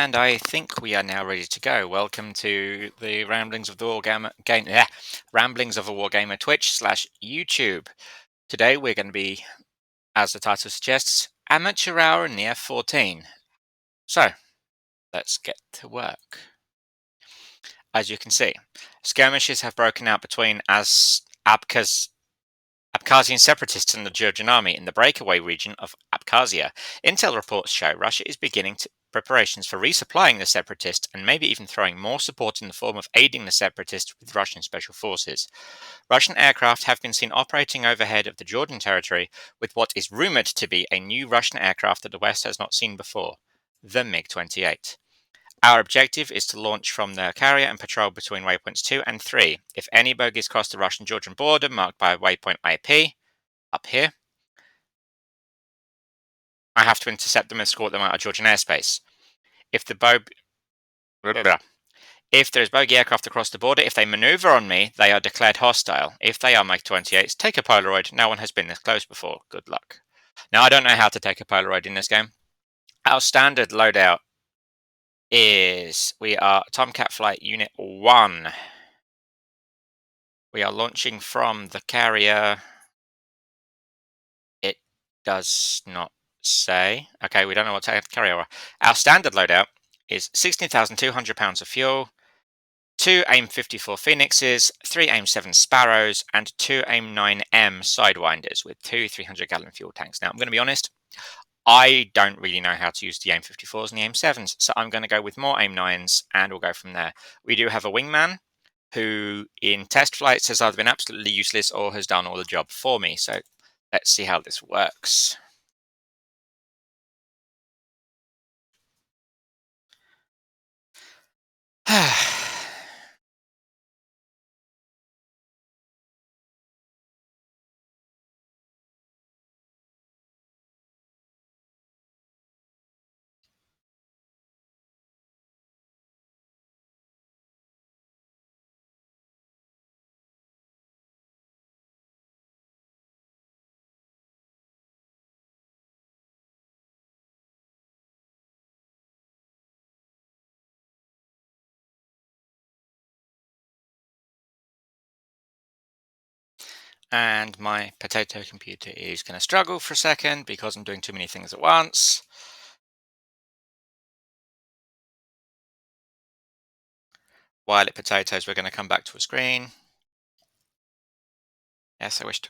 And I think we are now ready to go. Welcome to the Ramblings of the Ramblings of a Wargamer Twitch/YouTube. Today we're going to be, as the title suggests, Amateur Hour in the F-14. So, let's get to work. As you can see, skirmishes have broken out between Abkhazian separatists and the Georgian army in the breakaway region of Abkhazia. Intel reports show Russia is beginning preparations for resupplying the separatists and maybe even throwing more support in the form of aiding the separatists with Russian special forces. Russian aircraft have been seen operating overhead of the Georgian territory with what is rumored to be a new Russian aircraft that the West has not seen before, the MiG-28. Our objective is to launch from the carrier and patrol between waypoints 2 and 3. If any bogies cross the Russian-Georgian border marked by waypoint IP, up here, I have to intercept them and escort them out of Georgian airspace. If there's bogey aircraft across the border, if they maneuver on me, they are declared hostile. If they are MiG-28s, take a Polaroid. No one has been this close before. Good luck. Now, I don't know how to take a Polaroid in this game. Our standard loadout is we are Tomcat Flight Unit 1. We are launching from the carrier. It does not say. Okay, we don't know what carrier we are. Our standard loadout is 16,200 pounds of fuel, 2 AIM-54 Phoenixes, 3 AIM-7 Sparrows, and 2 AIM-9M Sidewinders with 2 300-gallon fuel tanks. Now, I'm going to be honest, I don't really know how to use the AIM-54s and the AIM-7s, so I'm going to go with more AIM-9s, and we'll go from there. We do have a wingman, who in test flights has either been absolutely useless or has done all the job for me, so let's see how this works. And my potato computer is going to struggle for a second because I'm doing too many things at once. While it potatoes, we're going to come back to a screen. Yes, I wish to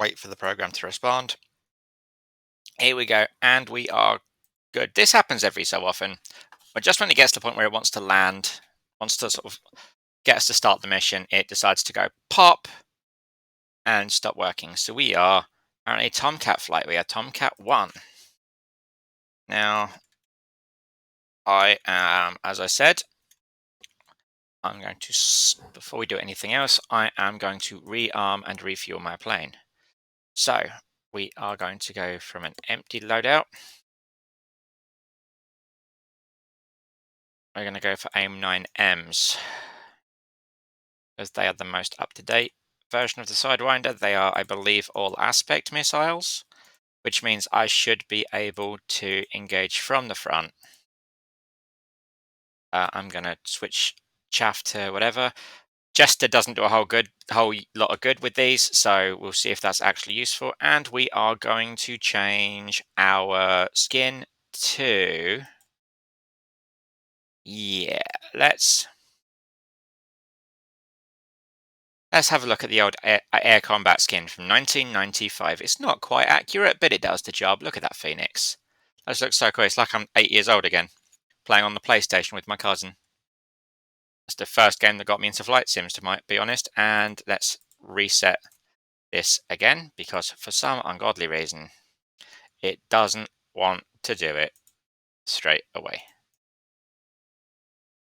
wait for the program to respond. Here we go, and we are good. This happens every so often, but just when it gets to the point where it wants to land, wants to sort of get us to start the mission, it decides to go pop and stop working. So we are on a Tomcat flight. We are Tomcat 1. Now, I am, as I said, I'm going to, before we do anything else, I am going to rearm and refuel my plane. So we are going to go from an empty loadout. We're going to go for AIM-9Ms, as they are the most up-to-date version of the Sidewinder. They are, I believe, all aspect missiles, which means I should be able to engage from the front. I'm going to switch chaff to whatever. Jester doesn't do a whole lot of good with these, so we'll see if that's actually useful. And we are going to change our skin to... Yeah, let's have a look at the old air combat skin from 1995. It's not quite accurate, but it does the job. Look at that Phoenix. That looks so cool. It's like I'm 8 years old again, playing on the PlayStation with my cousin. It's the first game that got me into flight sims, to be honest. And let's reset this again, because for some ungodly reason, it doesn't want to do it straight away.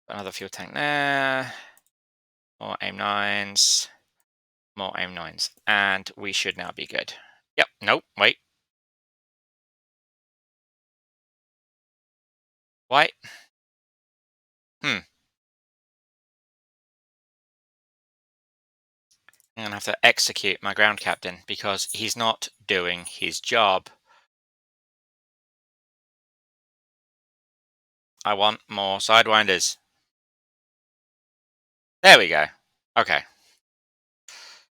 Another fuel tank there. More AIM-9s. More AIM-9s. And we should now be good. Yep, nope, wait. Why? I'm going to have to execute my ground captain because he's not doing his job. I want more sidewinders. There we go. Okay.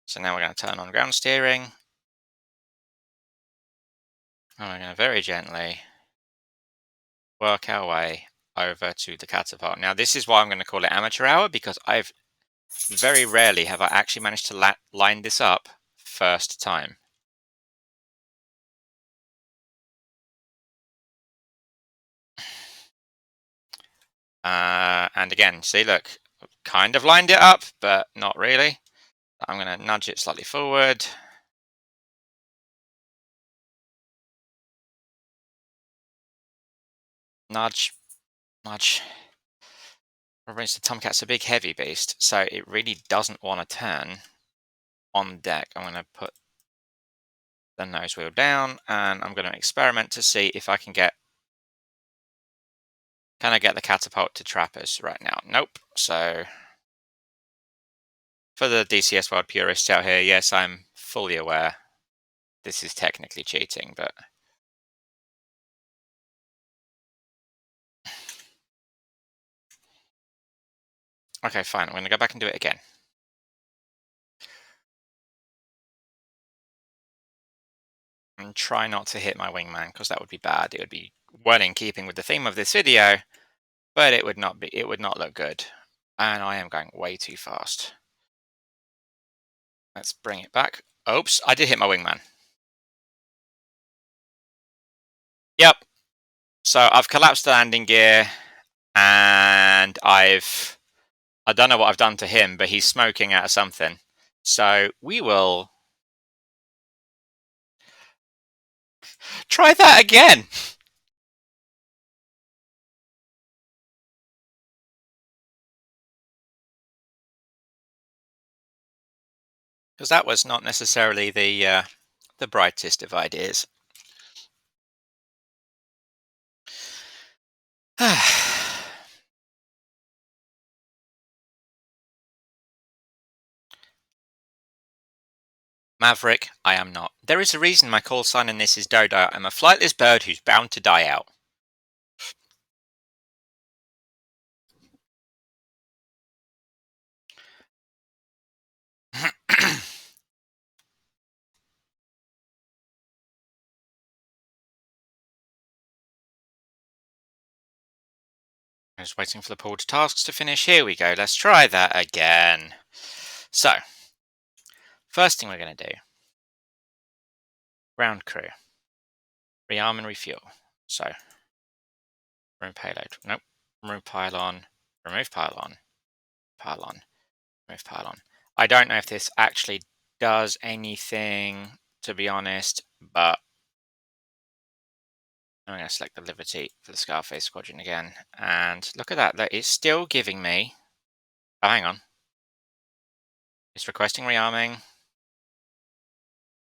So now we're going to turn on ground steering. And we're going to very gently work our way over to the catapult. Now, this is why I'm going to call it amateur hour, because I've very rarely have I actually managed to line this up first time. And again, see, look, kind of lined it up, but not really. I'm going to nudge it slightly forward. Nudge, nudge. Remember, the Tomcat's a big heavy beast, so it really doesn't want to turn on deck. I'm going to put the nose wheel down, and I'm going to experiment to see if I can get the catapult to trap us right now. Nope. So for the DCS World purists out here, yes, I'm fully aware this is technically cheating, but okay, fine. I'm going to go back and do it again. And try not to hit my wingman, because that would be bad. It would be well in keeping with the theme of this video, but it would not look good. And I am going way too fast. Let's bring it back. Oops, I did hit my wingman. Yep. So I've collapsed the landing gear, and I don't know what I've done to him, but he's smoking out of something. So we will try that again. Because that was not necessarily the brightest of ideas. Maverick, I am not. There is a reason my call sign in this is Dodo. I'm a flightless bird who's bound to die out. I'm just waiting for the pulled tasks to finish. Here we go. Let's try that again. So, first thing we're going to do, ground crew, rearm and refuel. So, remove payload. Nope. Remove pylon. Remove pylon. Pylon. Remove pylon. I don't know if this actually does anything, to be honest, but I'm going to select the Liberty for the Scarface Squadron again. And look at that. That is still giving me... Oh, hang on. It's requesting rearming.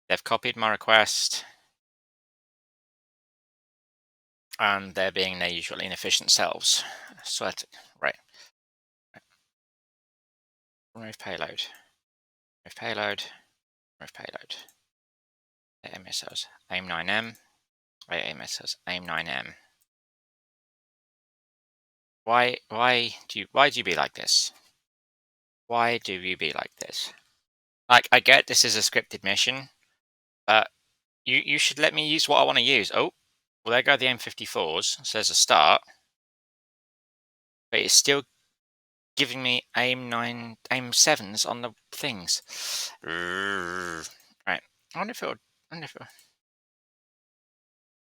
They've copied my request. And they're being their usual inefficient selves. Right. Remove payload. Remove payload. Remove payload. AA missiles. Aim 9M. AA missiles. Aim 9M. Why do you be like this? Why do you be like this? Like, I get this is a scripted mission, but you should let me use what I want to use. Oh, well, there go the M54s. So there's a start. But it's still giving me aim 7s on the things. Right. I wonder if it'll...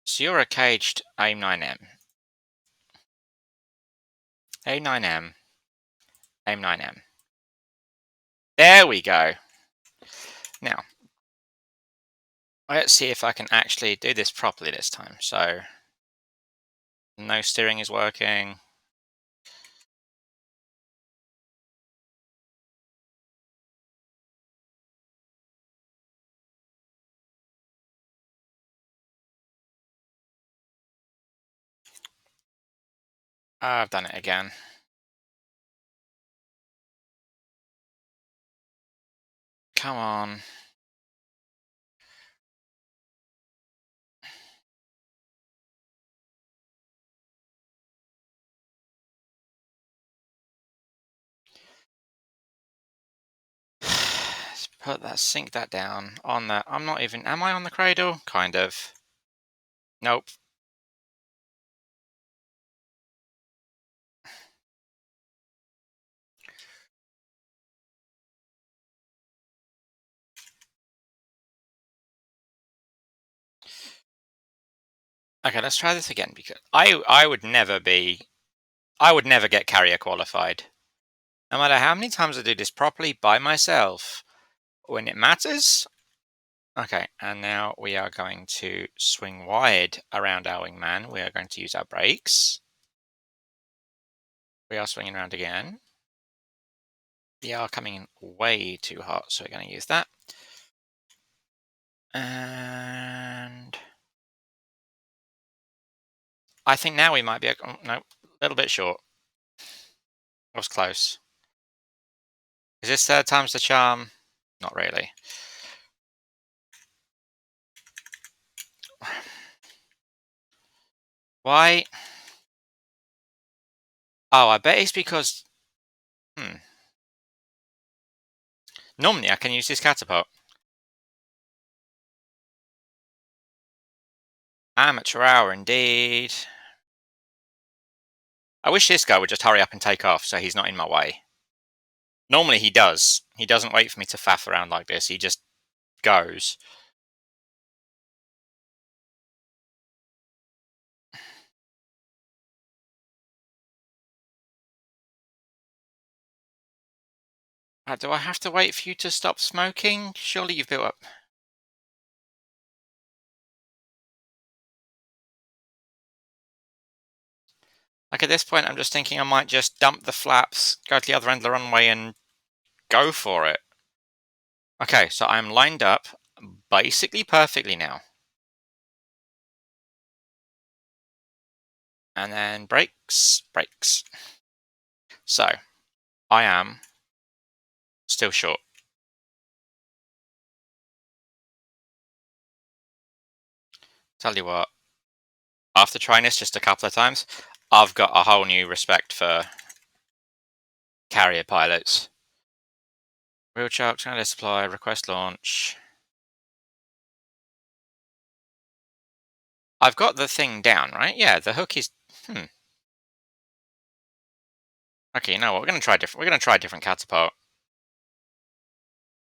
So you're a caged aim 9M. Aim 9M. Aim 9M. There we go. Now, let's see if I can actually do this properly this time. So, no steering is working. I've done it again. Come on. put that, sink that down on the. I'm not even. Am I on the cradle? Kind of. Nope. Okay, let's try this again because I would never be. I would never get carrier qualified. No matter how many times I do this properly by myself. When it matters. Okay, and now we are going to swing wide around our wingman. We are going to use our brakes. We are swinging around again. We are coming in way too hot, so we're going to use that. And I think now we might be, no, a little bit short. That was close. Is this third time's the charm? Not really. Why? Oh, I bet it's because, normally I can use this catapult. Amateur hour indeed. I wish this guy would just hurry up and take off so he's not in my way. Normally he does. He doesn't wait for me to faff around like this. He just goes. Do I have to wait for you to stop smoking? Surely you've built up. Like at this point, I'm just thinking I might just dump the flaps, go to the other end of the runway, and go for it. Okay, so I'm lined up basically perfectly now. And then brakes, brakes. So I am still short. Tell you what, after trying this just a couple of times, I've got a whole new respect for carrier pilots. Wheel chuck, trying supply, request launch. I've got the thing down, right? Yeah, the hook is. Okay, you know what? We're gonna try different. We're gonna try a different catapult.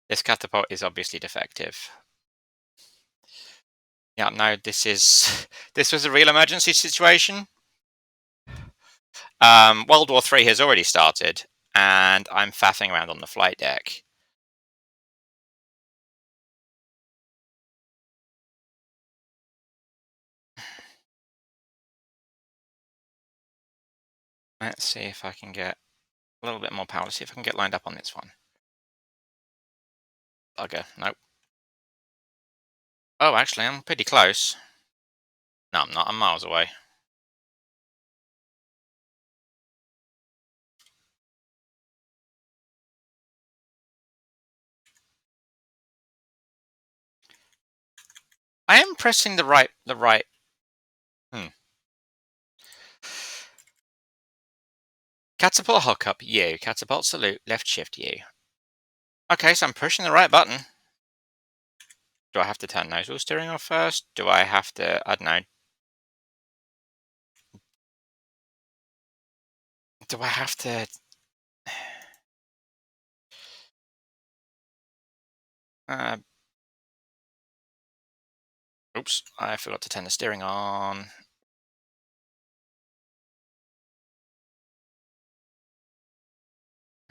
This catapult is obviously defective. Yeah, no, this is. This was a real emergency situation. World War III has already started, and I'm faffing around on the flight deck. Let's see if I can get a little bit more power. Let's see if I can get lined up on this one. Bugger, nope. Oh, actually, I'm pretty close. No, I'm not. I'm miles away. I am pressing the right. Catapult hookup, U. Catapult salute, left shift, U. Okay, so I'm pushing the right button. Do I have to turn nose wheel steering off first? Do I have to, I don't know. Do I have to... Oops, I forgot to turn the steering on.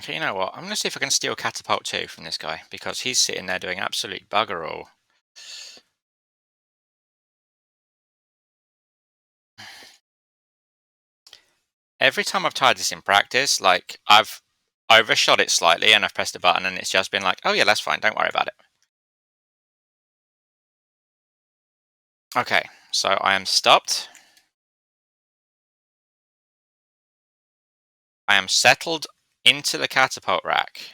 Okay, you know what? I'm going to see if I can steal Catapult 2 from this guy, because he's sitting there doing absolute bugger all. Every time I've tried this in practice, like, I've overshot it slightly and I've pressed a button and it's just been like, oh yeah, that's fine, don't worry about it. Okay, so I am stopped. I am settled into the catapult rack.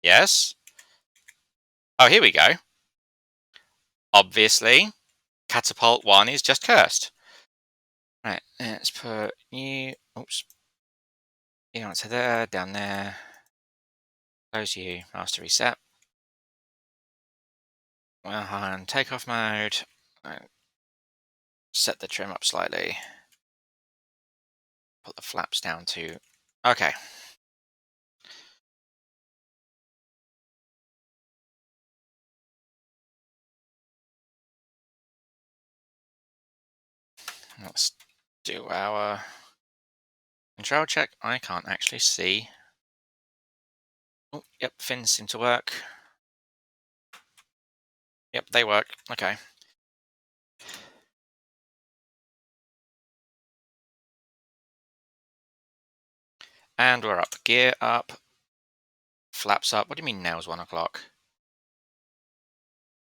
Yes? Oh, here we go. Obviously, catapult 1 is just cursed. Right, let's put you. Oops. You know, so there, down there. Close you, master reset. And takeoff mode. Set the trim up slightly. Put the flaps down to. Okay. Let's do our control check. I can't actually see. Oh, yep, fins seem to work. Yep, they work. Okay. And we're up. Gear up. Flaps up. What do you mean now's 1 o'clock?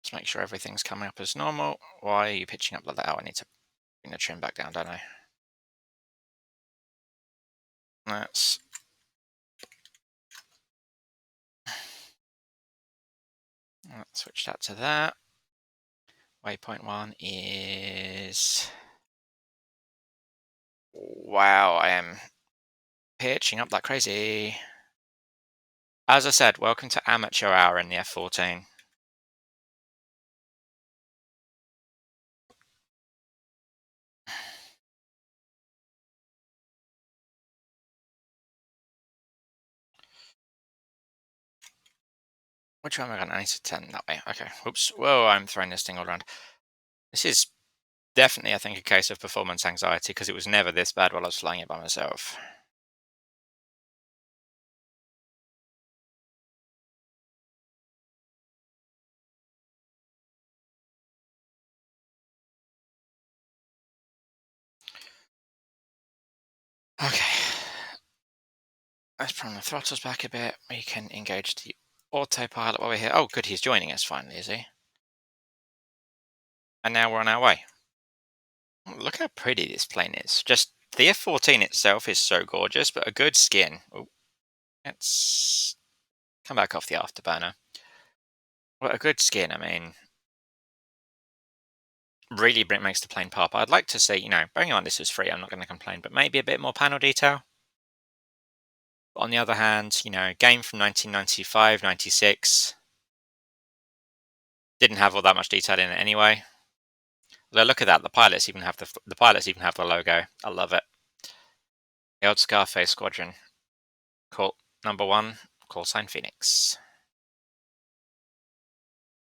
Let's make sure everything's coming up as normal. Why are you pitching up like that? Oh, I need to bring the trim back down, don't I? Let's switch that to that. Waypoint 1 is... Wow, I am pitching up like crazy. As I said, welcome to amateur hour in the F-14. Which one am I going to? I need to turn that way. Okay. Oops. Whoa, I'm throwing this thing all around. This is definitely, I think, a case of performance anxiety because it was never this bad while I was flying it by myself. Okay. Let's prime the throttles back a bit. We can engage the autopilot while we're here. Oh, good. He's joining us finally, is he? And now we're on our way. Look how pretty this plane is. Just the F-14 itself is so gorgeous, but a good skin. Oh, let's come back off the afterburner. Well, a good skin, I mean, really makes the plane pop. I'd like to see, bearing in mind this is free, I'm not going to complain, but maybe a bit more panel detail. But on the other hand, game from 1995, 96, didn't have all that much detail in it anyway. Although look at that, the pilots even have the logo. I love it. The old Scarface Squadron. Cool. Number 1, call sign Phoenix.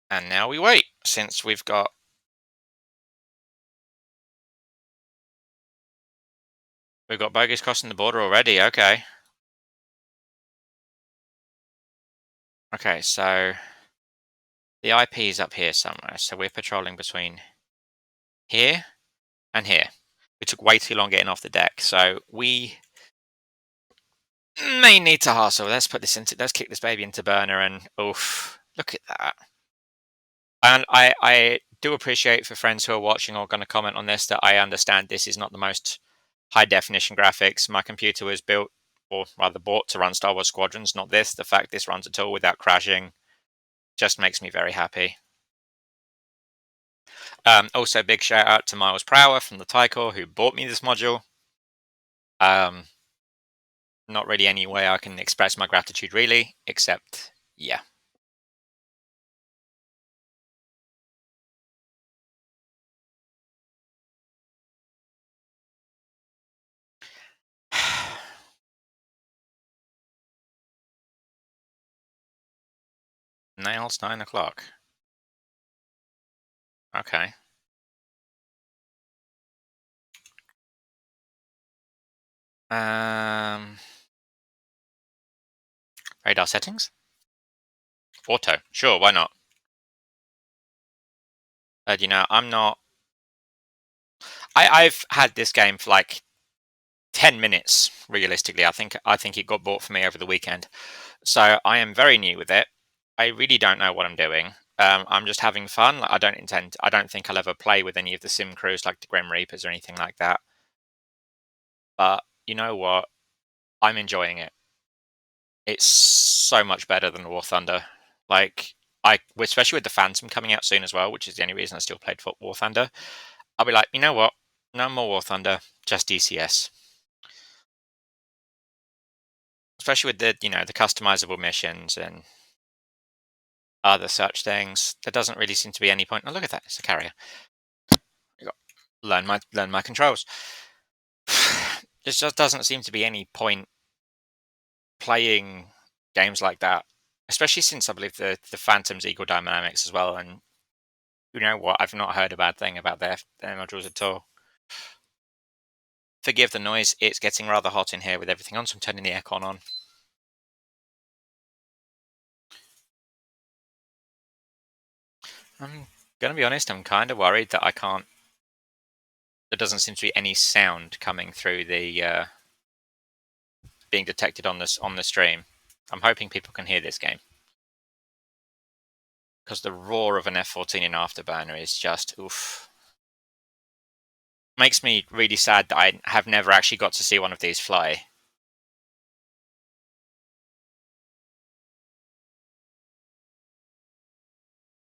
And now we wait, since we've got bogies crossing the border already. Okay. Okay, so the IP is up here somewhere. So we're patrolling between here and here. We took way too long getting off the deck, so we may need to hustle. Let's kick this baby into burner, and oof, look at that. And I do appreciate, for friends who are watching or going to comment on this, that I understand this is not the most high definition graphics. My computer was built, or rather bought, to run Star Wars Squadrons, not this. The fact this runs at all without crashing just makes me very happy. Also, big shout out to Miles Prower from the Tycor who bought me this module. Not really any way I can express my gratitude, really, except, yeah. Nails 9 o'clock. Okay. Radar settings? Auto. Sure, why not? I'm not... I've had this game for like 10 minutes, realistically. I think it got bought for me over the weekend. So I am very new with it. I really don't know what I'm doing. I'm just having fun. Like, I don't think I'll ever play with any of the sim crews like the Grim Reapers or anything like that. But you know what? I'm enjoying it. It's so much better than War Thunder. Like, especially with the Phantom coming out soon as well, which is the only reason I still played for War Thunder. I'll be like, you know what? No more War Thunder, just DCS. Especially with the customizable missions, and other such things. There doesn't really seem to be any point. Oh, look at that! It's a carrier. You got learn my controls. There just doesn't seem to be any point playing games like that, especially since I believe the Phantom's equal dynamics as well. And you know what? I've not heard a bad thing about their modules at all. Forgive the noise. It's getting rather hot in here with everything on, so I'm turning the aircon on. I'm gonna be honest. I'm kind of worried that I can't. There doesn't seem to be any sound coming through the being detected on the stream. I'm hoping people can hear this game because the roar of an F-14 in Afterburner is just oof. Makes me really sad that I have never actually got to see one of these fly.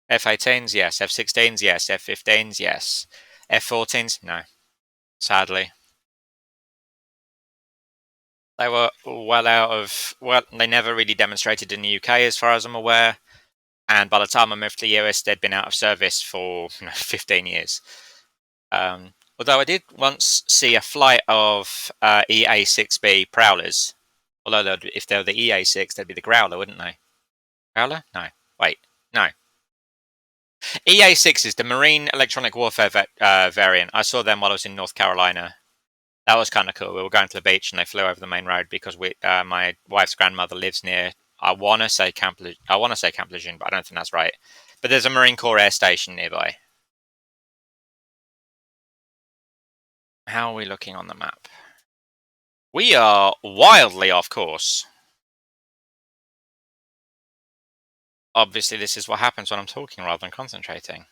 F-18s, yes. F-16s, yes. F-15s, yes. F-14s, no. Sadly. They were well out of... Well, they never really demonstrated in the UK as far as I'm aware. And by the time I moved to the US, they'd been out of service for 15 years. Although I did once see a flight of EA-6B Prowlers. Although if they were the EA-6, they'd be the Growler, wouldn't they? Growler? No. Wait. No. EA-6 is the Marine Electronic Warfare variant. I saw them while I was in North Carolina. That was kind of cool. We were going to the beach and they flew over the main road because my wife's grandmother lives near. I want to say Camp Lejeune, but I don't think that's right. But there's a Marine Corps air station nearby. How are we looking on the map? We are wildly off course. Obviously, this is what happens when I'm talking rather than concentrating.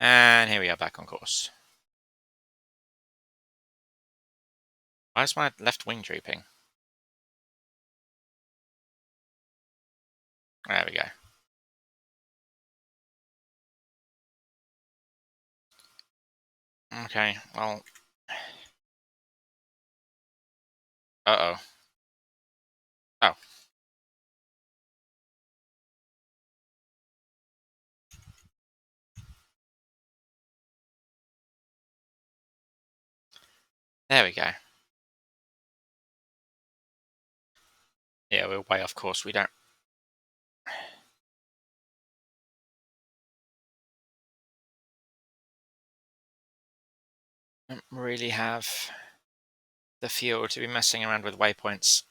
And here we are back on course. Why is my left wing drooping? There we go. Okay, well... Uh-oh. Oh. There we go. Yeah, we're way off course. We don't really have the fuel to be messing around with waypoints.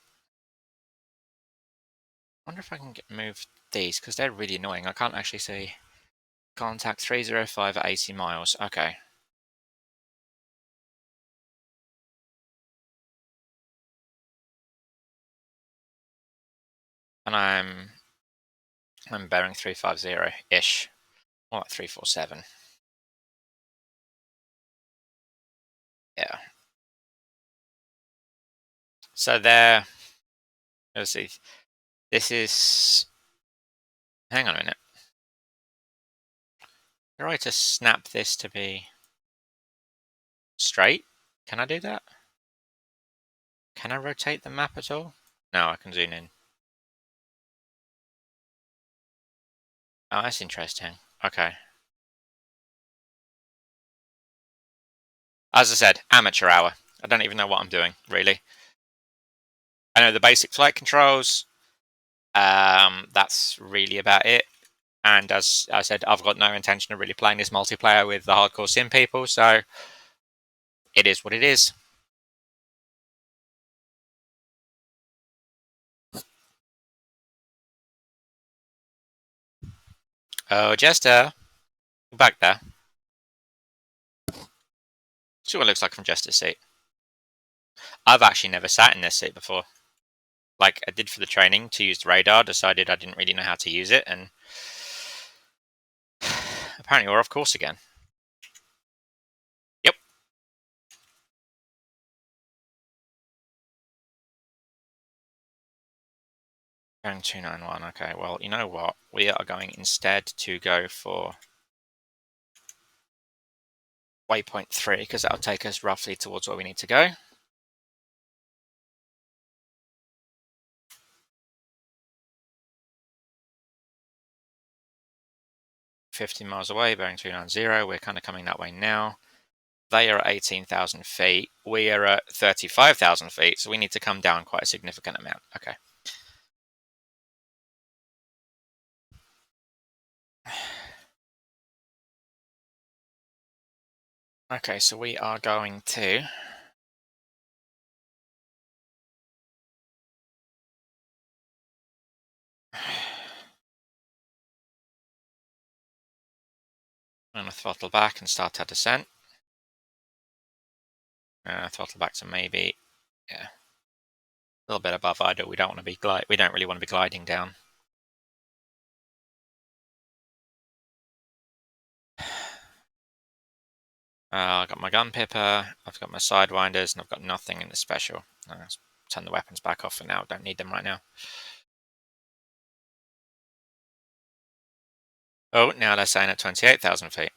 I wonder if I can move these, because they're really annoying. I can't actually see. Contact 305 at 80 miles. Okay. And I'm bearing 350-ish. More like 347. Yeah. So there... Let's see. This is... Hang on a minute. Am I right to snap this to be straight? Can I do that? Can I rotate the map at all? No, I can zoom in. Oh, that's interesting. Okay. As I said, amateur hour. I don't even know what I'm doing, really. I know the basic flight controls. That's really about it. And as I said, I've got no intention of really playing this multiplayer with the hardcore sim people, so it is what it is. Oh, Jester. Back there. See what it looks like from Jester's seat. I've actually never sat in this seat before. Like, I did for the training to use the radar, decided I didn't really know how to use it, and apparently we're off course again. Yep. Going 291, okay, well, you know what? We are going instead to go for waypoint 3, because that'll take us roughly towards where we need to go. $50 miles away, bearing 390. We're kind of coming that way now. They are at 18,000 feet. We are at 35,000 feet, so we need to come down quite a significant amount. Okay. Okay, so we are going to... I'm going to throttle back and start our descent. Throttle back to maybe, yeah, a little bit above idle. We don't want to be we don't really want to be gliding down. I've got my gun pipper, I've got my sidewinders, and I've got nothing in the special. Let's turn the weapons back off for now. Don't need them right now. Oh, now they're saying at 28,000 feet.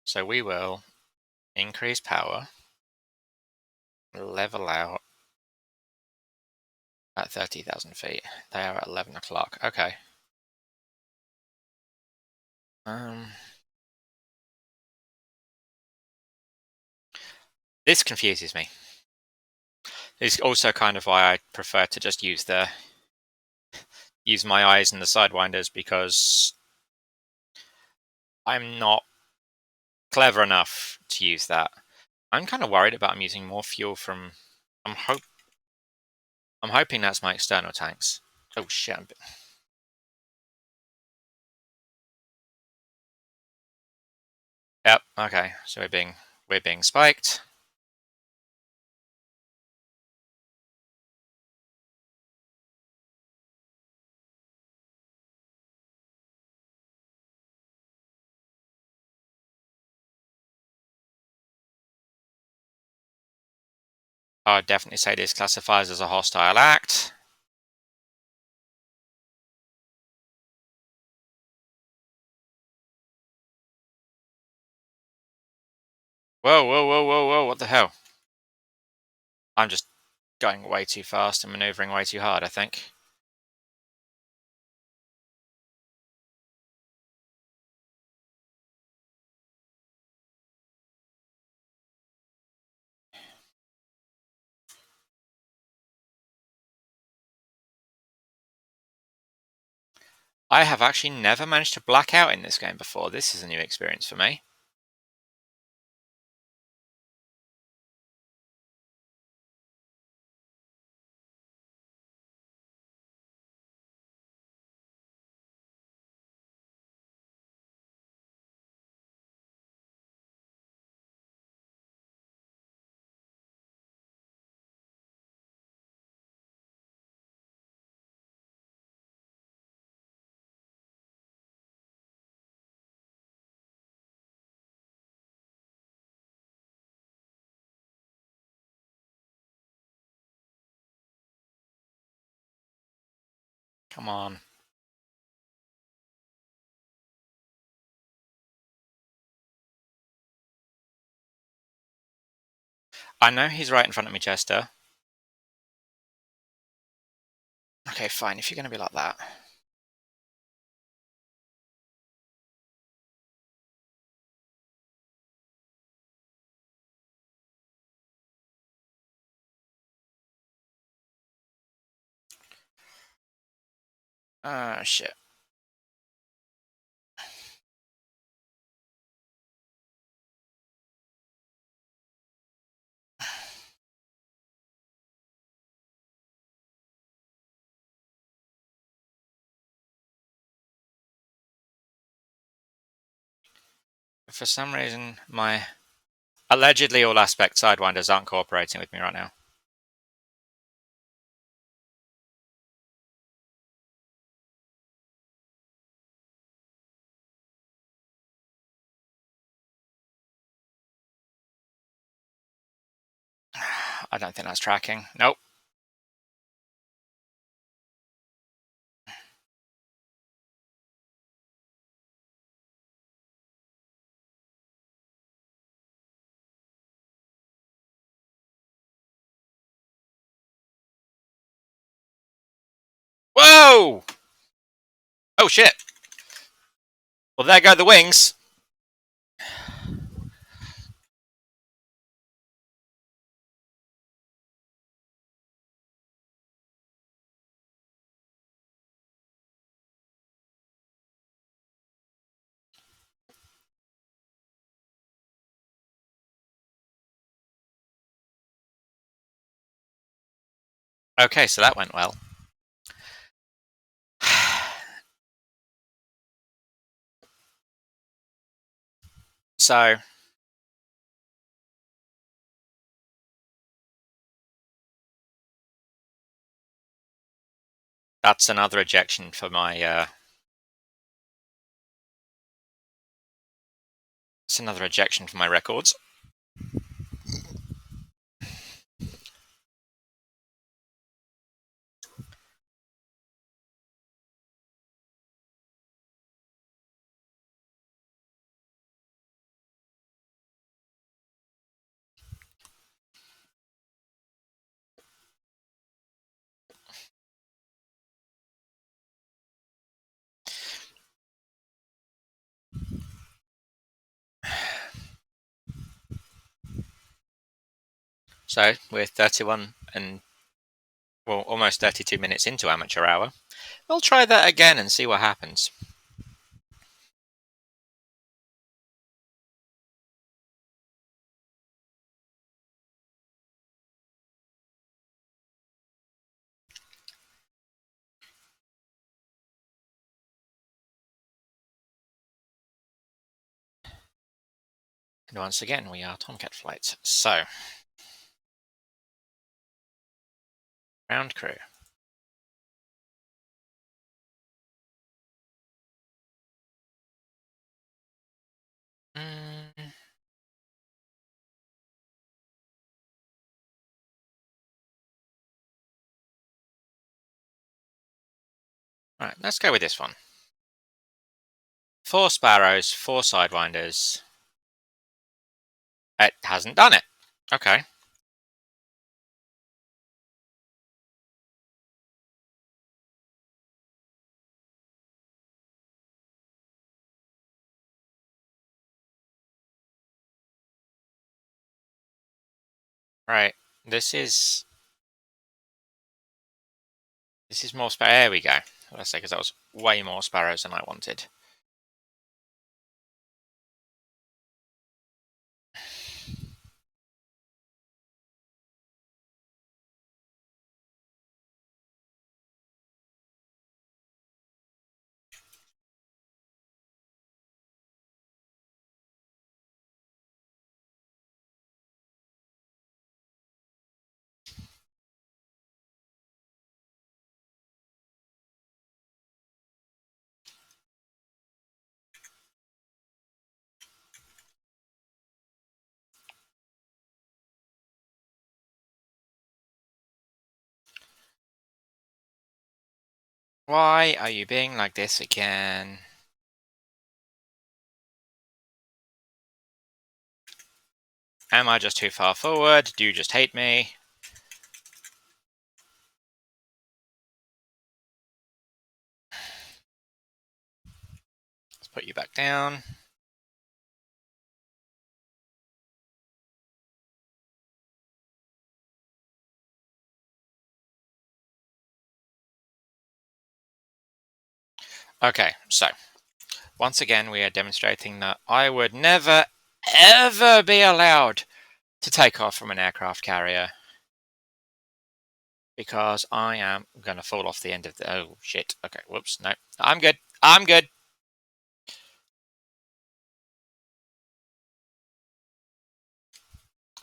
So we will increase power, level out at 30,000 feet. They are at 11 o'clock. Okay. This confuses me. It's also kind of why I prefer to just use my eyes and the sidewinders, because I'm not clever enough to use that. I'm kind of worried about using more fuel from... I'm hoping that's my external tanks. Oh shit. Yep, okay. So we're being spiked. I'd definitely say this classifies as a hostile act. Whoa, whoa, whoa, whoa, whoa, what the hell? I'm just going way too fast and maneuvering way too hard, I think. I have actually never managed to black out in this game before. This is a new experience for me. Come on. I know he's right in front of me, Chester. Okay, fine, if you're going to be like that. Shit. For some reason, my allegedly all aspect sidewinders aren't cooperating with me right now. I don't think that's tracking. Nope. Whoa! Oh shit! Well, there go the wings. Okay, so that went well. So that's another ejection for my. It's another ejection for my records. So we're 31 and well, almost 32 minutes into amateur hour. We'll try that again and see what happens. And once again, we are Tomcat flights. So, ground crew. Mm. Right, let's go with this one. 4 sparrows, 4 sidewinders. It hasn't done it. Okay. Right. This is more sparrows. There we go. Let's say because that was way more sparrows than I wanted. Why are you being like this again? Am I just too far forward? Do you just hate me? Let's put you back down. Okay, so once again, we are demonstrating that I would never, ever be allowed to take off from an aircraft carrier because I am going to fall off the end of the... Oh, shit. Okay, whoops. No, I'm good. I'm good.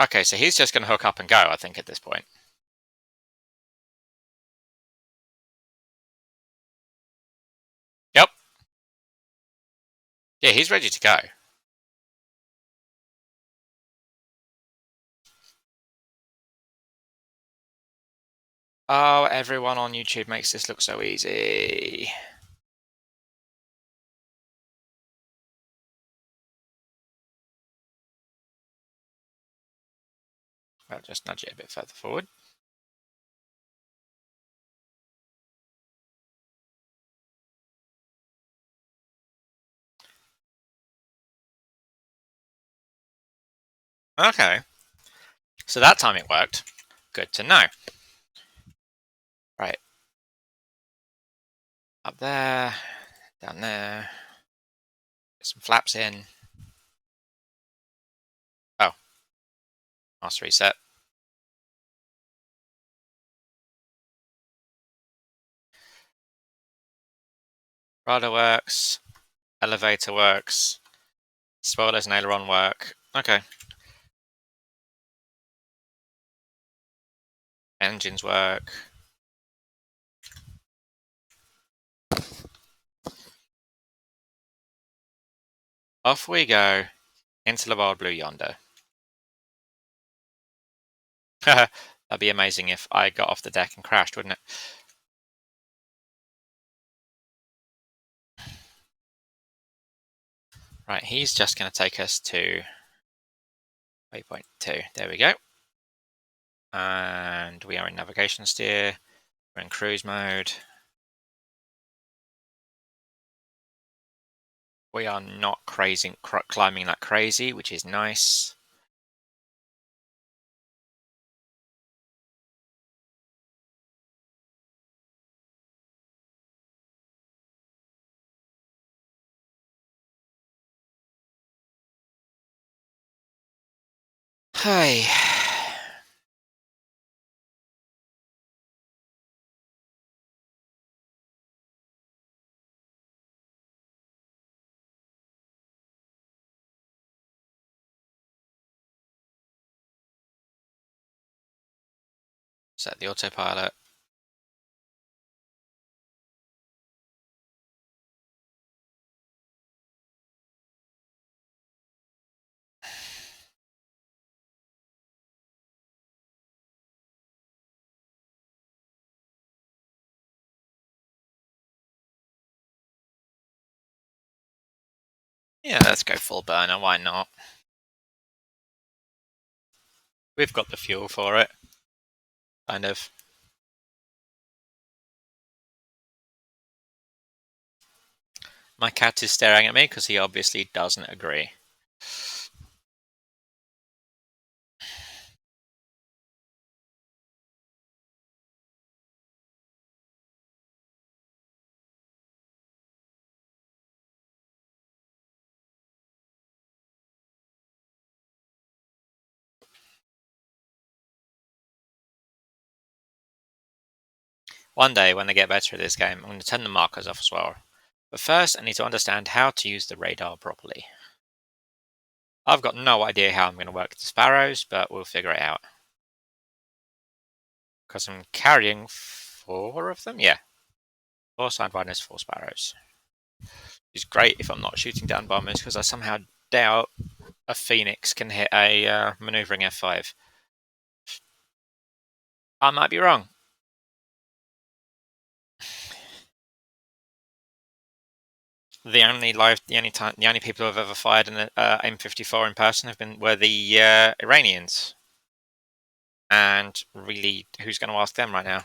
Okay, so he's just going to hook up and go, I think, at this point. Yep. Yeah, he's ready to go. Oh, everyone on YouTube makes this look so easy. I'll just nudge it a bit further forward. Okay. So that time it worked. Good to know. Right. Up there. Down there. Get some flaps in. Oh. Master reset. Rudder works. Elevator works. Spoilers and aileron work. Okay. Engines work. Off we go into the wild blue yonder. That'd be amazing if I got off the deck and crashed, wouldn't it? Right, he's just going to take us to waypoint 2. There we go. And we are in navigation steer. We're in cruise mode. We are not climbing that crazy, which is nice. Hey. Set the autopilot. Yeah, let's go full burner. Why not? We've got the fuel for it. Kind of. My cat is staring at me because he obviously doesn't agree. One day, when I get better at this game, I'm going to turn the markers off as well. But first, I need to understand how to use the radar properly. I've got no idea how I'm going to work the sparrows, but we'll figure it out. Because I'm carrying 4 of them? Yeah. 4 sidewinders, 4 sparrows. It's great if I'm not shooting down bombers, because I somehow doubt a Phoenix can hit a maneuvering F5. I might be wrong. The only people who have ever fired an M54 in person were the Iranians. And really, who's going to ask them right now?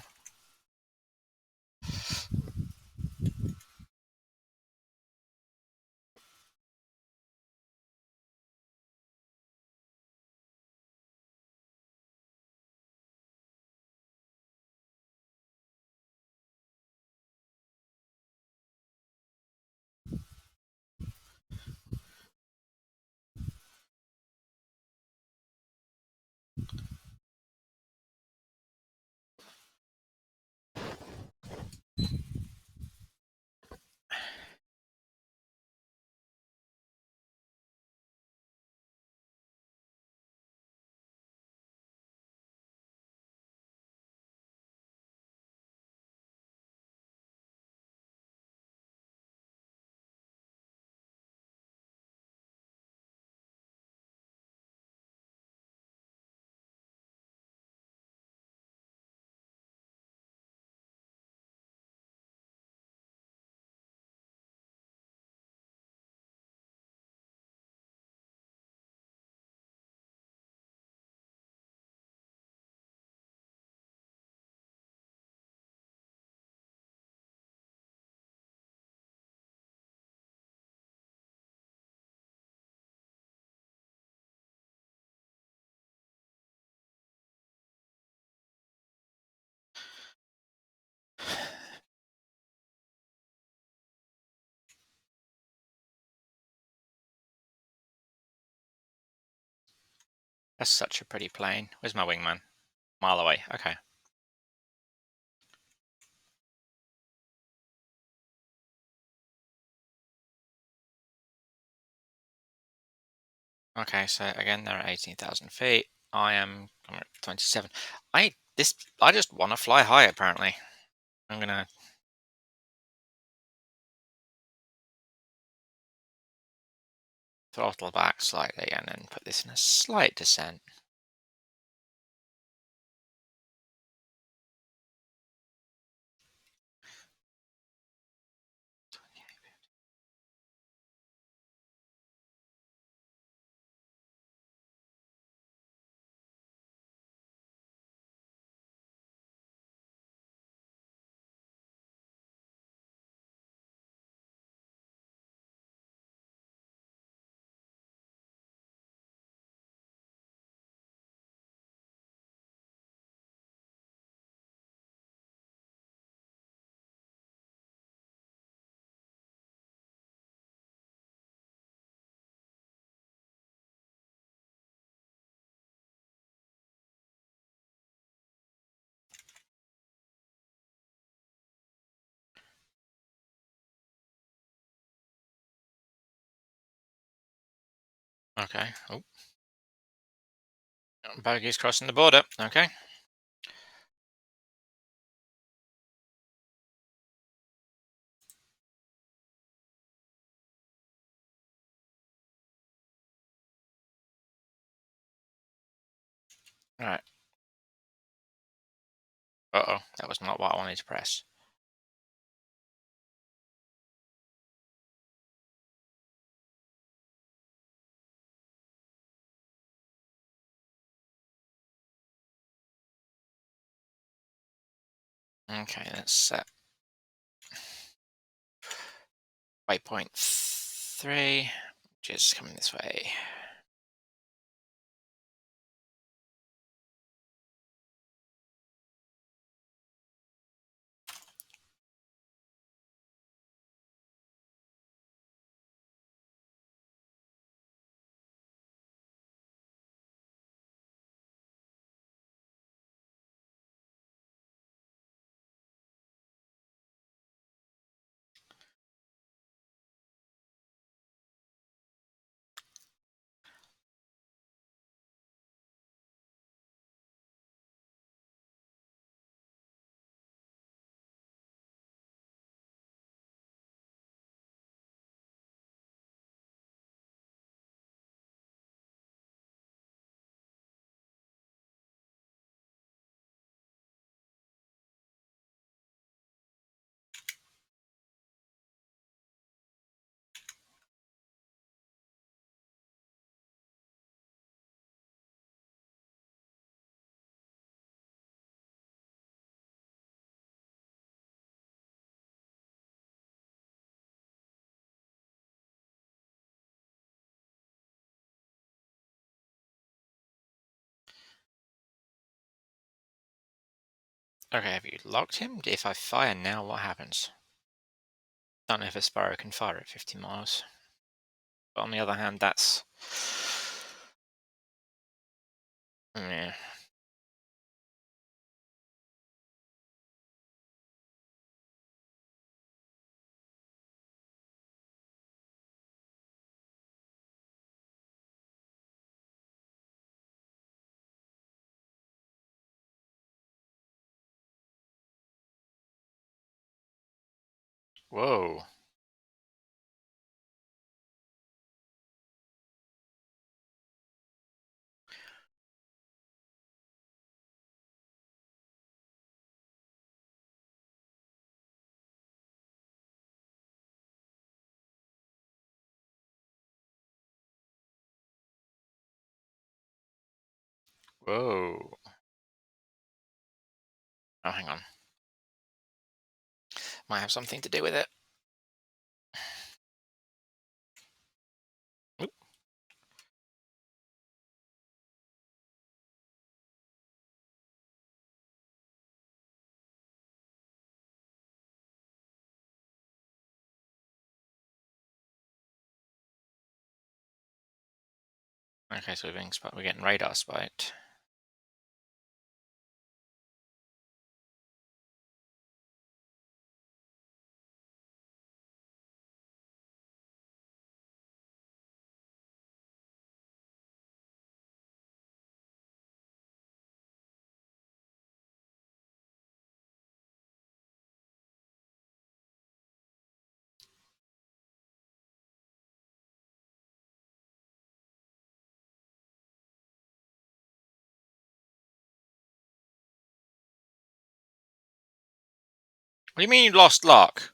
That's such a pretty plane. Where's my wingman? Mile away. Okay. Okay, so again, they're at 18,000 feet. I'm at 27. I just want to fly high, apparently. I'm gonna throttle back slightly and then put this in a slight descent. Okay. Oh, bogey's crossing the border. Okay. All right. Uh-oh, that was not what I wanted to press. Okay, let's set waypoint 3, which is coming this way. Okay, have you locked him? If I fire now, what happens? Don't know if a Sparrow can fire at 50 miles. But on the other hand, that's... Yeah. Whoa. Whoa. Oh, hang on. Might have something to do with it. Oop. Okay, so we're getting radar spiked. What do you mean you lost lock?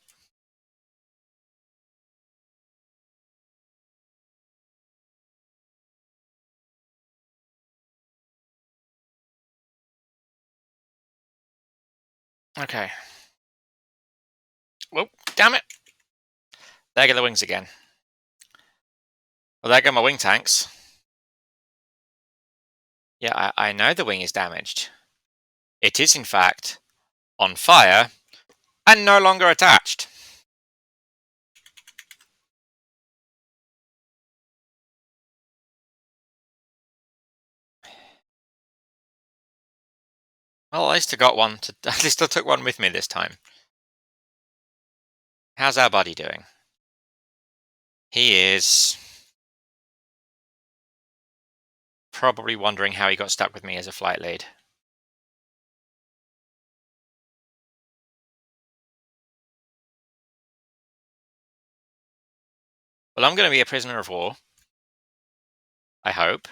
Okay. Well, damn it. There go the wings again. Well, there go my wing tanks. Yeah, I know the wing is damaged. It is, in fact, on fire and no longer attached. Well, at least I got one. At least I took one with me this time. How's our buddy doing? He is probably wondering how he got stuck with me as a flight lead. Well, I'm going to be a prisoner of war. I hope.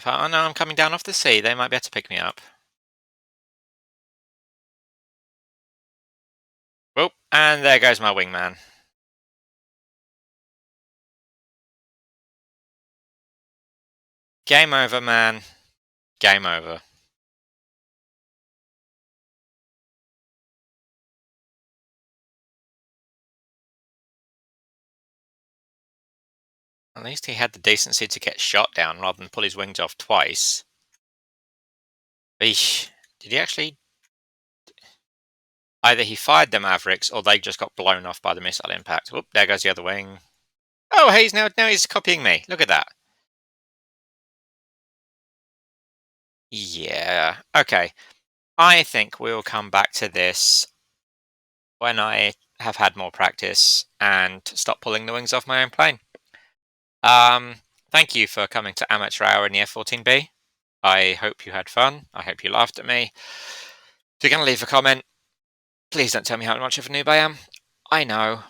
Oh no, I'm coming down off the sea. They might be able to pick me up. Oh, and there goes my wingman. Game over, man. Game over. At least he had the decency to get shot down rather than pull his wings off twice. Eesh. Did he actually... Either he fired the Mavericks or they just got blown off by the missile impact. Whoop, there goes the other wing. Oh, hey, now he's copying me. Look at that. Yeah. Okay. I think we'll come back to this when I have had more practice and stop pulling the wings off my own plane. Thank you for coming to Amateur Hour in the F-14B. I hope you had fun. I hope you laughed at me. If you're going to leave a comment, please don't tell me how much of a noob I am. I know.